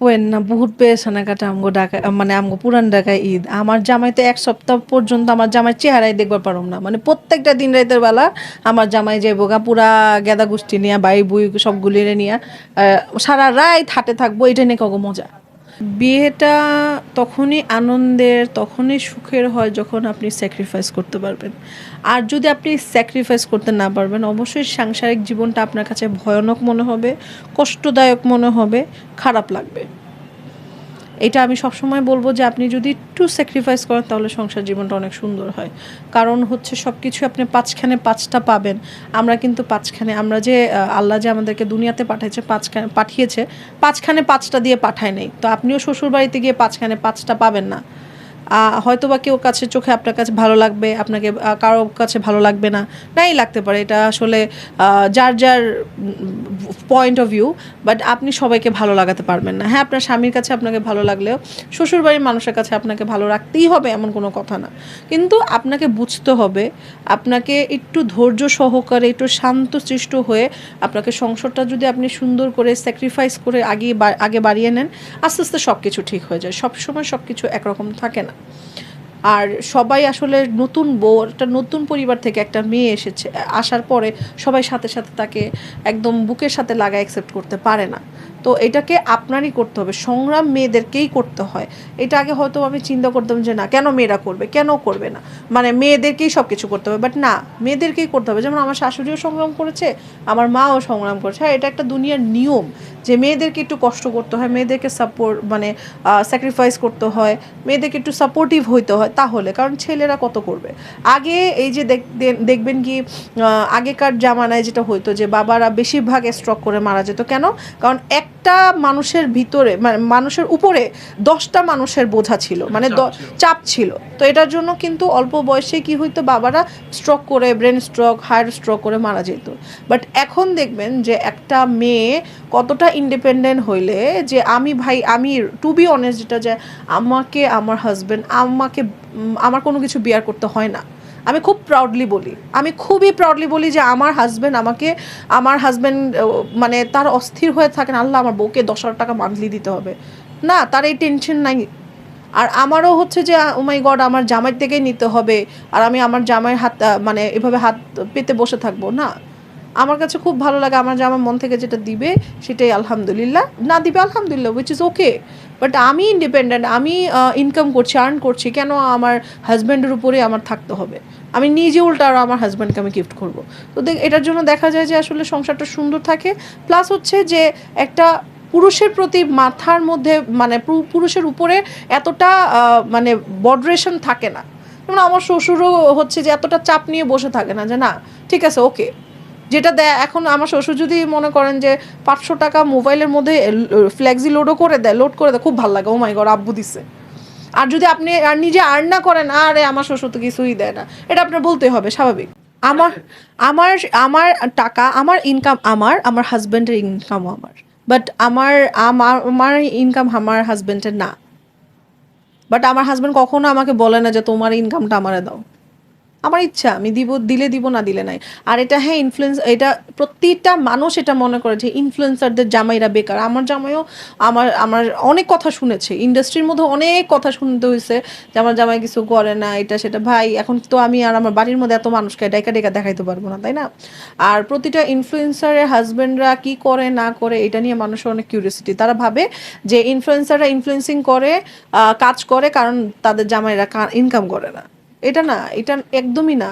কোয়েন না বহুত পেয়েছে কাটা আমগো ঢাকা মানে আমগো পুরান ঢাকায় ঈদ আমার জামাই তো এক সপ্তাহ পর্যন্ত আমার জামাই চেহারাই দেখবার পারুম না মানে প্রত্যেকটা দিন রাতের বেলা আমার জামাই যাইব গা পুরা গেদা গোষ্ঠী নিয়ে বাই বুই সবগুলিরে নিয়ে সারা রাত হাটে থাকবো এটা নিয়ে কগো মজা বিয়েটা তখনই আনন্দের তখনই সুখের হয় যখন আপনি স্যাক্রিফাইস করতে পারবেন আর যদি আপনি স্যাক্রিফাইস করতে না পারবেন অবশ্যই সাংসারিক জীবনটা আপনার কাছে ভয়ানক মনে হবে কষ্টদায়ক মনে হবে খারাপ লাগবে এটা আমি সবসময় বলবো যে আপনি যদি একটু স্যাক্রিফাইস করেন তাহলে সংসার জীবনটা অনেক সুন্দর হয় কারণ হচ্ছে সব কিছু আপনি পাঁচখানে পাঁচটা পাবেন আমরা কিন্তু পাঁচখানে আমরা যে আল্লাহ যে আমাদেরকে দুনিয়াতে পাঠিয়েছে পাঁচখানে পাঁচটা দিয়ে পাঠায় নেই তো আপনিও শ্বশুর বাড়িতে গিয়ে পাঁচখানে পাঁচটা পাবেন না হয়তো বা কেউ কাছে চোখে আপনার কাছে ভালো লাগবে আপনাকে কারো কাছে ভালো লাগবে না নাই লাগতে পারে এটা আসলে যার যার পয়েন্ট অফ ভিউ বাট আপনি সবাইকে ভালো লাগাতে পারবেন না হ্যাঁ আপনার স্বামীর কাছে আপনাকে ভালো লাগলেও শ্বশুরবাড়ির মানুষের কাছে আপনাকে ভালো রাখতেই হবে এমন কোনো কথা না কিন্তু আপনাকে বুঝতে হবে আপনাকে একটু ধৈর্য সহকারে একটু শান্তশিষ্ট হয়ে আপনাকে সংসারটা যদি আপনি সুন্দর করে স্যাক্রিফাইস করে আগে বাড়িয়ে নেন আস্তে আস্তে সব কিছু ঠিক হয়ে যায় সবসময় সব কিছু একরকম থাকে না আর সবাই আসলে নতুন বউ একটা নতুন পরিবার থেকে একটা মেয়ে এসেছে আসার পরে সবাই সাথে সাথে তাকে একদম বুকের সাথে লাগা অ্যাকসেপ্ট করতে পারে না তো এটাকে আপনারই করতে হবে সংগ্রাম মেয়েদেরকেই করতে হয় এটা আগে হয়তো আমি চিন্তা করতাম যে না কেন মেয়েরা করবে কেন করবে না মানে মেয়েদেরকেই সব কিছু করতে হবে বাট না মেয়েদেরকেই করতে হবে যেমন আমার শাশুড়িও সংগ্রাম করেছে আমার মাও সংগ্রাম করেছে হ্যাঁ এটা একটা দুনিয়ার নিয়ম যে মেয়েদেরকে একটু কষ্ট করতে হয় মেয়েদেরকে সাপোর্ট মানে স্যাক্রিফাইস করতে হয় মেয়েদেরকে একটু সাপোর্টিভ হইতে হয় তাহলে কারণ ছেলেরা কত করবে আগে এই যে দেখবেন কি আগেকার জামানায় যেটা হইতো যে বাবারা বেশিরভাগ স্ট্রোক করে মারা যেত কেন কারণ একটা মানুষের ভিতরে মানে মানুষের উপরে 10টা মানুষের বোঝা ছিল মানে চাপ ছিল তো এটার জন্য কিন্তু অল্প বয়সে কি হইতো বাবারা স্ট্রোক করে ব্রেন স্ট্রোক হার্ট স্ট্রোক করে মারা যেত বাট এখন দেখবেন যে একটা মেয়ে কতটা ইন্ডিপেন্ডেন্ট হইলে যে আমি টু বি অনেস্ট যেটা যে আমাকে আমার হাজব্যান্ড আমার কোনো কিছু বিয়ার করতে হয় না আমি খুব প্রাউডলি বলি আমি খুবই প্রাউডলি বলি যে আমার হাজব্যান্ড মানে তার অস্থির হয়ে থাকেন আল্লাহ আমার বউকে 10,000 টাকা মান্থলি দিতে হবে না তার এই টেনশন নাই আর আমারও হচ্ছে যে ও মাই গড আমার জামাই থেকেই নিতে হবে আর আমি আমার জামাইয়ের হাত মানে এভাবে হাত পেতে বসে থাকবো না আমার কাছে খুব ভালো লাগে আমার জামাই মন থেকে যেটা দিবে সেটাই আলহামদুলিল্লাহ না দিবে আলহামদুলিল্লাহ উইচ ইজ ওকে বাট আমি ইন্ডিপেন্ডেন্ট আমি ইনকাম করছি আর্ন করছি কেন আমার হাজব্যান্ডের উপরে আমার থাকতে হবে আমি নিজে উল্টা আরও আমার হাজব্যান্ডকে আমি গিফট করবো তো এটার জন্য দেখা যায় যে আসলে সংসারটা সুন্দর থাকে প্লাস হচ্ছে যে একটা পুরুষের প্রতি মাথার মধ্যে মানে পুরুষের উপরে এতটা মানে বডরেশন থাকে না যেমন আমার শ্বশুরও হচ্ছে যে এতটা চাপ নিয়ে বসে থাকে না যে না ঠিক আছে ওকে যেটা দেয় এখন আমার শ্বশুর যদি মনে করেন যে 500 টাকা মোবাইলের মধ্যে ফ্লেক্সি লোড করে দেয় খুব ভালো লাগে ও মাই গড আব্বু দিছে আর যদি আপনি আর নিজে আর্ন না করেন আরে আমার শ্বশুর তো কিছুই দেয় না এটা আপনার বলতেই হবে স্বাভাবিক আমার আমার আমার টাকা আমার ইনকাম আমার হাজব্যান্ডের ইনকামও আমার বাট আমার ইনকাম আমার হাজব্যান্ডের না বাট আমার হাজব্যান্ড কখনো আমাকে বলে না যে তোমার ইনকামটা আমারে দাও আমার ইচ্ছা আমি দিলে দিব না দিলে নাই আর এটা হ্যাঁ এটা প্রত্যেকটা মানুষ এটা মনে করে যে ইনফ্লুয়েন্সারদের জামাইরা বেকার আমার জামাইও আমার অনেক কথা শুনেছে ইন্ডাস্ট্রির মধ্যে অনেক কথা শুনতে হয়েছে যে আমার জামাই কিছু করে না এটা সেটা ভাই এখন তো আমি আর আমার বাড়ির মধ্যে এত মানুষকে ডেকা দেখাইতে পারবো না তাই না আর প্রতিটা ইনফ্লুয়েন্সারের হাজব্যান্ডরা কি করে না করে এটা নিয়ে মানুষের অনেক কিউরিয়াসিটি তারা ভাবে যে ইনফ্লুয়েন্সাররা ইনফ্লুয়েন্সিং করে কাজ করে কারণ তাদের জামাইরা ইনকাম করে না এটা না এটা একদমই না